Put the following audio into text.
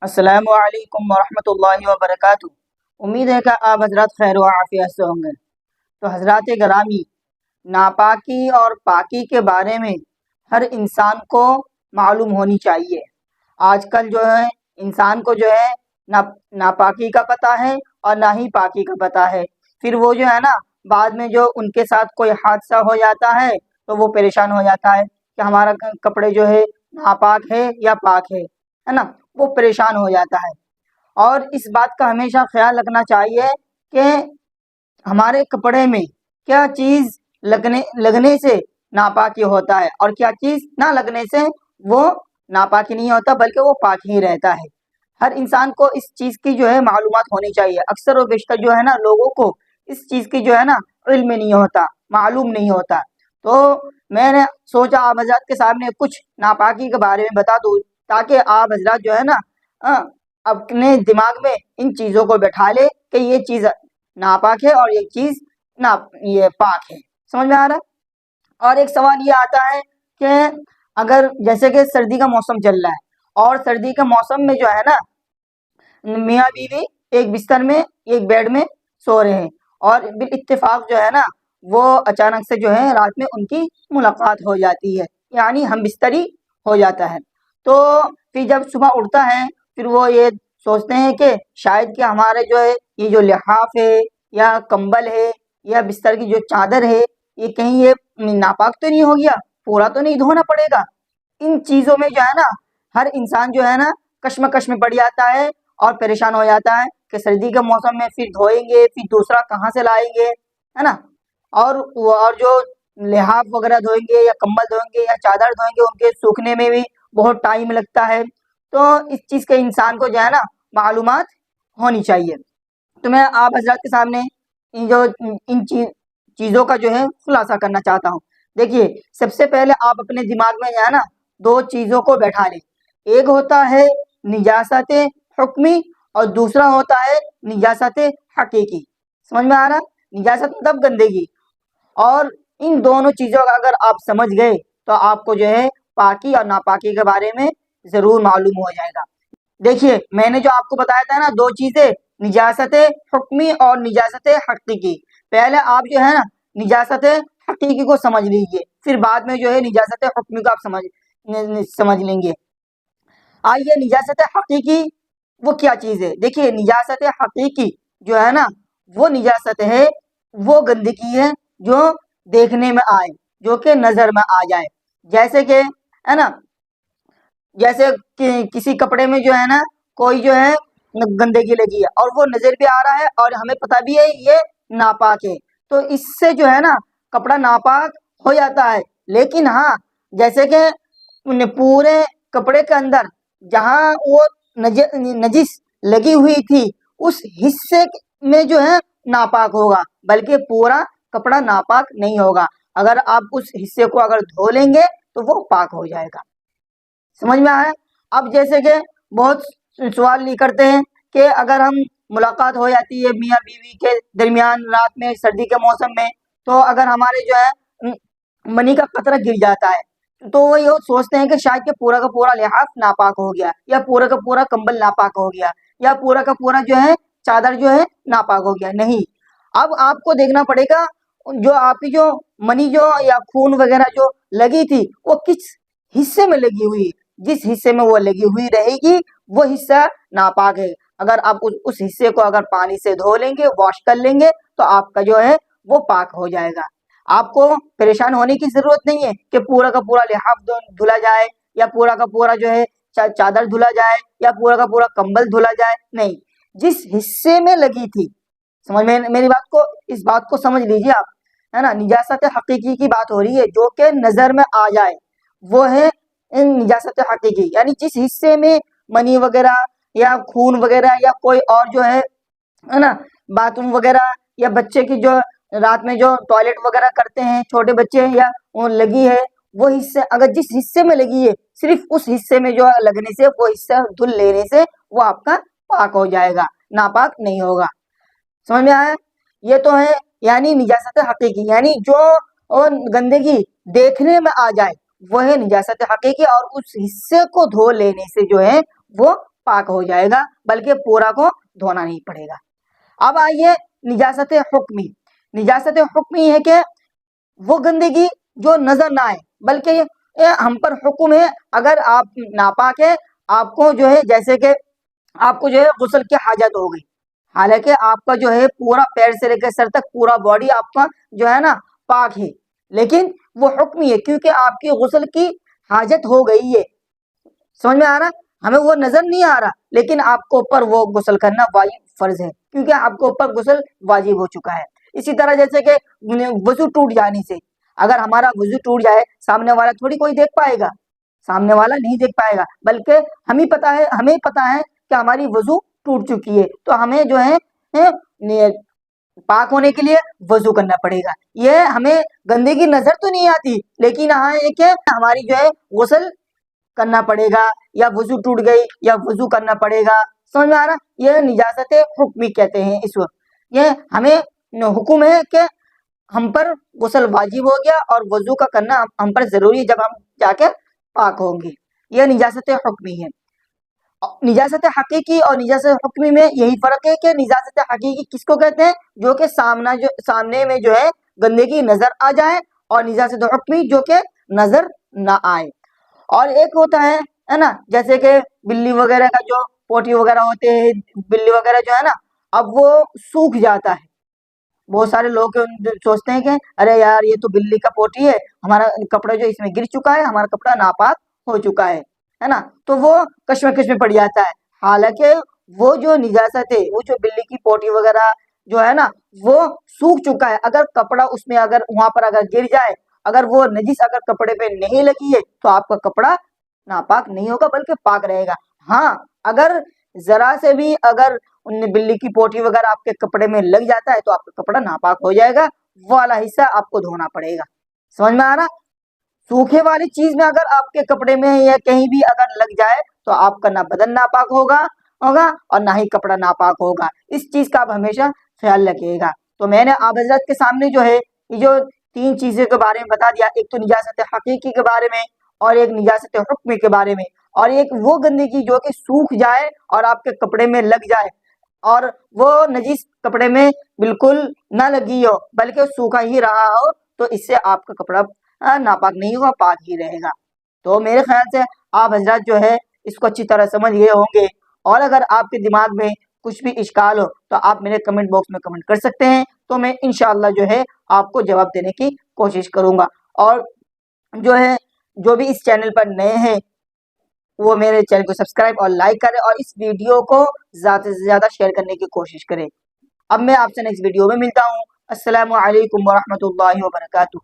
السلام علیکم ورحمۃ اللہ وبرکاتہ۔ امید ہے کہ آپ حضرات خیر و عافیت سے ہوں گے۔ تو حضرات گرامی، ناپاکی اور پاکی کے بارے میں ہر انسان کو معلوم ہونی چاہیے۔ آج کل جو ہے انسان کو جو ہے نہ ناپاکی کا پتہ ہے اور نہ ہی پاکی کا پتہ ہے۔ پھر وہ جو ہے نا بعد میں جو ان کے ساتھ کوئی حادثہ ہو جاتا ہے تو وہ پریشان ہو جاتا ہے کہ ہمارا کپڑے جو ہے ناپاک ہے یا پاک ہے نا، وہ پریشان ہو جاتا ہے۔ اور اس بات کا ہمیشہ خیال رکھنا چاہیے کہ ہمارے کپڑے میں کیا چیز لگنے سے ناپاکی ہوتا ہے اور کیا چیز نہ لگنے سے وہ ناپاکی نہیں ہوتا بلکہ وہ پاک ہی رہتا ہے۔ ہر انسان کو اس چیز کی جو ہے معلومات ہونی چاہیے۔ اکثر و بیشتر جو ہے نا لوگوں کو اس چیز کی جو ہے نا علم نہیں ہوتا، معلوم نہیں ہوتا۔ تو میں نے سوچا آپ حضرات کے سامنے کچھ ناپاکی کے بارے میں بتا دوں تاکہ آپ حضرات جو ہے نا اپنے دماغ میں ان چیزوں کو بٹھا لے کہ یہ چیز ناپاک ہے اور یہ چیز یہ پاک ہے۔ سمجھ میں آ رہا ہے؟ اور ایک سوال یہ آتا ہے کہ اگر جیسے کہ سردی کا موسم چل رہا ہے اور سردی کے موسم میں جو ہے نا میاں بیوی ایک بستر میں ایک بیڈ میں سو رہے ہیں اور بالاتفاق جو ہے نا وہ اچانک سے جو ہے رات میں ان کی ملاقات ہو جاتی ہے، یعنی ہم بستری ہو جاتا ہے۔ تو پھر جب صبح اٹھتا ہے پھر وہ یہ سوچتے ہیں کہ شاید کہ ہمارے جو ہے یہ جو لحاف ہے یا کمبل ہے یا بستر کی جو چادر ہے یہ کہیں یہ ناپاک تو نہیں ہو گیا، پورا تو نہیں دھونا پڑے گا۔ ان چیزوں میں جو ہے نا ہر انسان جو ہے نا کشمکش میں پڑ جاتا ہے اور پریشان ہو جاتا ہے کہ سردی کے موسم میں پھر دھوئیں گے پھر دوسرا کہاں سے لائیں گے، ہے نا۔ اور جو لحاف وغیرہ دھوئیں گے یا کمبل دھوئیں گے یا چادر دھوئیں گے ان کے سوکھنے میں بھی بہت ٹائم لگتا ہے۔ تو اس چیز کے انسان کو جو ہے نا معلومات ہونی چاہیے۔ تو میں آپ حضرات کے سامنے ان چیزوں کا جو ہے خلاصہ کرنا چاہتا ہوں۔ دیکھیے، سب سے پہلے آپ اپنے دماغ میں جو ہے نا دو چیزوں کو بیٹھا لیں۔ ایک ہوتا ہے نجاست حکمی اور دوسرا ہوتا ہے نجاست حقیقی۔ سمجھ میں آ رہا؟ نجاست مطلب گندگی، اور ان دونوں چیزوں کا اگر آپ سمجھ گئے تو آپ کو جو ہے پاکی اور ناپاکی کے بارے میں ضرور معلوم ہو جائے گا۔ دیکھیے، میں نے جو آپ کو بتایا تھا نا دو چیزیں، نجاست حکمی اور نجاست حقیقی، پہلے آپ جو ہے نا نجاست حقیقی کو سمجھ لیجئے، پھر بعد میں جو ہے نجاست حکمی کو آپ سمجھ لیں گے۔ آئیے، نجاست حقیقی وہ کیا چیز ہے؟ دیکھیے، نجاست حقیقی جو ہے نا وہ نجاست ہے، وہ گندگی ہے جو دیکھنے میں آئے، جو کہ نظر میں آ جائے۔ جیسے کہ ہے نا، جیسے کسی کپڑے میں جو ہے نا کوئی جو ہے گندگی لگی ہے اور وہ نظر بھی آ رہا ہے اور ہمیں پتہ بھی ہے یہ ناپاک ہے، تو اس سے جو ہے نا کپڑا ناپاک ہو جاتا ہے۔ لیکن ہاں، جیسے کہ پورے کپڑے کے اندر جہاں وہ نجس لگی ہوئی تھی اس حصے میں جو ہے ناپاک ہوگا، بلکہ پورا کپڑا ناپاک نہیں ہوگا۔ اگر آپ اس حصے کو اگر دھو لیں گے تو وہ پاک ہو جائے گا۔ سمجھ میں آیا؟ اب جیسے کہ بہت سوال یہ کرتے ہیں کہ اگر ہم ملاقات ہو جاتی ہے میاں بیوی کے درمیان رات میں سردی کے موسم میں، تو اگر ہمارے جو ہے منی کا قطرہ گر جاتا ہے تو وہ یہ سوچتے ہیں کہ شاید کہ پورا کا پورا لحاف ناپاک ہو گیا یا پورا کا پورا کمبل ناپاک ہو گیا یا پورا کا پورا جو ہے چادر جو ہے ناپاک ہو گیا۔ نہیں، اب آپ کو دیکھنا پڑے گا جو آپ کی جو منی جو یا خون وغیرہ جو لگی تھی وہ کس حصے میں لگی ہوئی، جس حصے میں وہ لگی ہوئی رہے گی وہ حصہ ناپاک ہے۔ اگر آپ اس حصے کو اگر پانی سے دھو لیں گے، واش کر لیں گے تو آپ کا جو ہے وہ پاک ہو جائے گا۔ آپ کو پریشان ہونے کی ضرورت نہیں ہے کہ پورا کا پورا لحاف دھلا جائے یا پورا کا پورا جو ہے چادر دھلا جائے یا پورا کا پورا کمبل دھلا جائے، نہیں، جس حصے میں لگی تھی، سمجھ میں میری بات کو، اس بات کو سمجھ لیجیے آپ، ہے نا۔ نجاست حقیقی کی بات ہو رہی ہے جو کہ نظر میں آ جائے، وہ ہے نجاست حقیقی، یعنی جس حصے میں منی وغیرہ یا خون وغیرہ یا کوئی اور جو ہے نا باتھ روم وغیرہ یا بچے کی جو رات میں جو ٹوائلٹ وغیرہ کرتے ہیں چھوٹے بچے یا وہ لگی ہے، وہ حصے اگر جس حصے میں لگی ہے صرف اس حصے میں جو لگنے سے وہ حصہ دھل لینے سے وہ آپ کا پاک ہو جائے گا، ناپاک نہیں ہوگا۔ سمجھ میں آیا؟ یہ تو ہے یعنی نجاست حقیقی، یعنی جو گندگی دیکھنے میں آ جائے وہ ہے نجاست حقیقی، اور اس حصے کو دھو لینے سے جو ہے وہ پاک ہو جائے گا، بلکہ پورا کو دھونا نہیں پڑے گا۔ اب آئیے نجاست حکمی۔ نجاست حکمی ہے کہ وہ گندگی جو نظر نہ آئے، بلکہ یہ ہم پر حکم ہے، اگر آپ ناپاک ہے، آپ کو جو ہے جیسے کہ آپ کو جو ہے غسل کی حاجت ہو گئی، حالانکہ آپ کا جو ہے پورا پیر سے لے کے سر تک پورا باڈی آپ کا جو ہے نا پاک ہے، لیکن وہ حکمی ہے کیونکہ آپ کی غسل کی حاجت ہو گئی ہے۔ سمجھ میں آ رہا؟ ہمیں وہ نظر نہیں آ رہا، لیکن آپ کو اوپر وہ غسل کرنا واجب فرض ہے، کیونکہ آپ کو اوپر غسل واجب ہو چکا ہے۔ اسی طرح جیسے کہ وضو ٹوٹ جانے سے، اگر ہمارا وضو ٹوٹ جائے، سامنے والا تھوڑی کوئی دیکھ پائے گا، سامنے والا نہیں دیکھ پائے گا، بلکہ ہمیں پتا ہے کہ ہماری وضو ٹوٹ چکی ہے، تو ہمیں جو ہے پاک ہونے کے لیے وضو کرنا پڑے گا۔ یہ ہمیں گندگی نظر تو نہیں آتی، لیکن ہاں ایک ہے ہماری جو ہے غسل کرنا پڑے گا، یا وضو ٹوٹ گئی یا وضو کرنا پڑے گا۔ سمجھ میں آ رہا؟ یہ نجاست حکمی کہتے ہیں اس وقت۔ یہ ہمیں حکم ہے کہ ہم پر غسل واجب ہو گیا اور وضو کا کرنا ہم پر ضروری ہے جب ہم جا کے پاک ہوں گے۔ یہ نجاست حکمی ہے۔ نجاست حقیقی اور نجاست حکمی میں یہی فرق ہے کہ نجاست حقیقی کس کو کہتے ہیں؟ جو کہ سامنے میں جو ہے گندگی نظر آ جائے، اور نجاست حکمی جو کہ نظر نہ آئے۔ اور ایک ہوتا ہے نا جیسے کہ بلی وغیرہ کا جو پوٹی وغیرہ ہوتے ہیں، بلی وغیرہ جو ہے نا اب وہ سوکھ جاتا ہے، بہت سارے لوگ سوچتے ہیں کہ ارے یار یہ تو بلی کا پوٹی ہے، ہمارا کپڑا جو اس میں گر چکا ہے، ہمارا کپڑا ناپاک ہو چکا ہے نا، تو وہ کشمکش میں پڑ جاتا ہے۔ حالانکہ وہ جو نجاست ہے، وہ جو بلی کی پوٹی وغیرہ جو ہے نا وہ سوکھ چکا ہے، اگر کپڑا اس میں اگر وہاں پر اگر گر جائے، اگر وہ نجس اگر کپڑے پہ نہیں لگی ہے، تو آپ کا کپڑا ناپاک نہیں ہوگا بلکہ پاک رہے گا۔ ہاں اگر ذرا سے بھی اگر بلی کی پوٹی وغیرہ آپ کے کپڑے میں لگ جاتا ہے تو آپ کا کپڑا ناپاک ہو جائے گا، وہ والا حصہ آپ کو دھونا پڑے گا۔ سمجھ میں آ رہا؟ سوکھے والی چیز میں اگر آپ کے کپڑے میں یا کہیں بھی اگر لگ جائے تو آپ کا نہ بدن ناپاک ہوگا اور نہ ہی کپڑا ناپاک ہوگا۔ اس چیز کا آپ ہمیشہ خیال رکھیے گا۔ تو میں نے آپ حضرات کے سامنے جو ہے یہ جو تین چیزوں کے بارے میں بتا دیا، ایک تو نجاست حقیقی کے بارے میں، اور ایک نجاست حکمی کے بارے میں، اور ایک وہ گندگی جو کہ سوکھ جائے اور آپ کے کپڑے میں لگ جائے، اور وہ نجس کپڑے میں بالکل نہ لگی ہو بلکہ سوکھا ہی رہا ہو، تو اس سے آپ کا کپڑا ناپاک نہیں ہوگا، پاک ہی رہے گا۔ تو میرے خیال سے آپ حضرات جو ہے اس کو اچھی طرح سمجھ گئے ہوں گے، اور اگر آپ کے دماغ میں کچھ بھی اشکال ہو تو آپ میرے کمنٹ باکس میں کمنٹ کر سکتے ہیں، تو میں انشاءاللہ جو ہے آپ کو جواب دینے کی کوشش کروں گا۔ اور جو ہے جو بھی اس چینل پر نئے ہیں وہ میرے چینل کو سبسکرائب اور لائک کریں، اور اس ویڈیو کو زیادہ سے زیادہ شیئر کرنے کی کوشش کریں۔ اب میں آپ سے نیکسٹ ویڈیو میں ملتا ہوں۔ السلام علیکم ورحمۃ اللہ وبرکاتہ۔